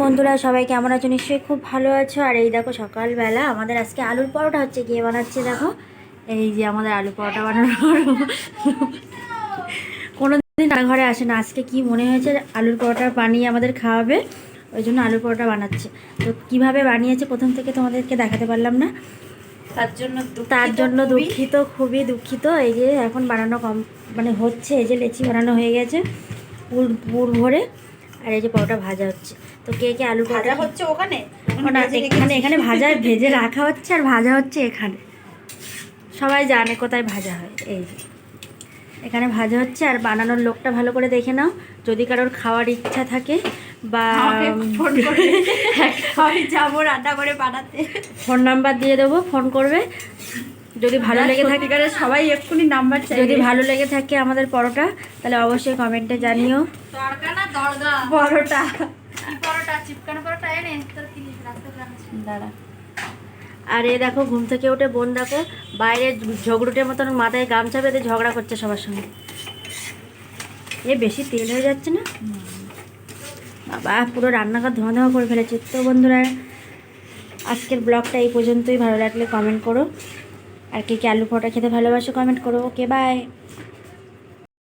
বন্ধুরা, সবাই কেমন আছো? নিশ্চয়ই খুব ভালো আছো। আর এই দেখো সকালবেলা আমাদের আজকে আলুর পরোটা হচ্ছে। কে বানাচ্ছে দেখো, এই যে আমাদের আলু পরোটা বানানোর কোনোদিন ঘরে আসে না, আজকে কি মনে হয়েছে আলুর পরোটা বানিয়ে আমাদের খাওয়াবে, ওই জন্য আলুর পরোটা বানাচ্ছে। তো কিভাবে বানিয়েছে প্রথম থেকে তোমাদেরকে দেখাতে পারলাম না, তার জন্য দুঃখিত, খুবই দুঃখিত। এই যে এখন বানানো মানে হচ্ছে, এই যে লেচি বানানো হয়ে গেছে পুর ভরে, আর এই যে পরোটা ভাজা হচ্ছে। তো কে কে আলু পরোটা হচ্ছে ওখানে এখানে ভাজা ভেজে রাখা হচ্ছে আর ভাজা হচ্ছে এখানে। সবাই জানে কোথায় ভাজা হয়, এই যে এখানে ভাজা হচ্ছে। আর বানানোর লোকটা ভালো করে দেখে নাও, যদি কারোর খাওয়ার ইচ্ছা থাকে বা যাবো রান্না করে বানাতে, ফোন নাম্বার দিয়ে দেবো, ফোন করবে। যদি ভালো লেগে থাকে, সবাই এক্ষুনি নাম্বার চাই। যদি ভালো লেগে থাকে আমাদের পরোটা, তাহলে অবশ্যই কমেন্টে জানিও। পরোটা দাঁড়া। আর এ দেখো ঘুম থেকে উঠে বোন দেখো বাইরে ঝগড়ুটের মতন মাথায় গামছা বেঁধে ঝগড়া করছে সবার সঙ্গে। এ বেশি তেল হয়ে যাচ্ছে না বাবা, পুরো রান্নাঘর ধোঁয়া ধোঁয়া করে ফেলেছে। তো বন্ধুরা, আজকের ব্লগটা এই পর্যন্তই। ভালো লাগলে কমেন্ট করো, আর কে কে আলু পরোটা খেতে ভালোবাসো কমেন্ট করো। ওকে, বাই।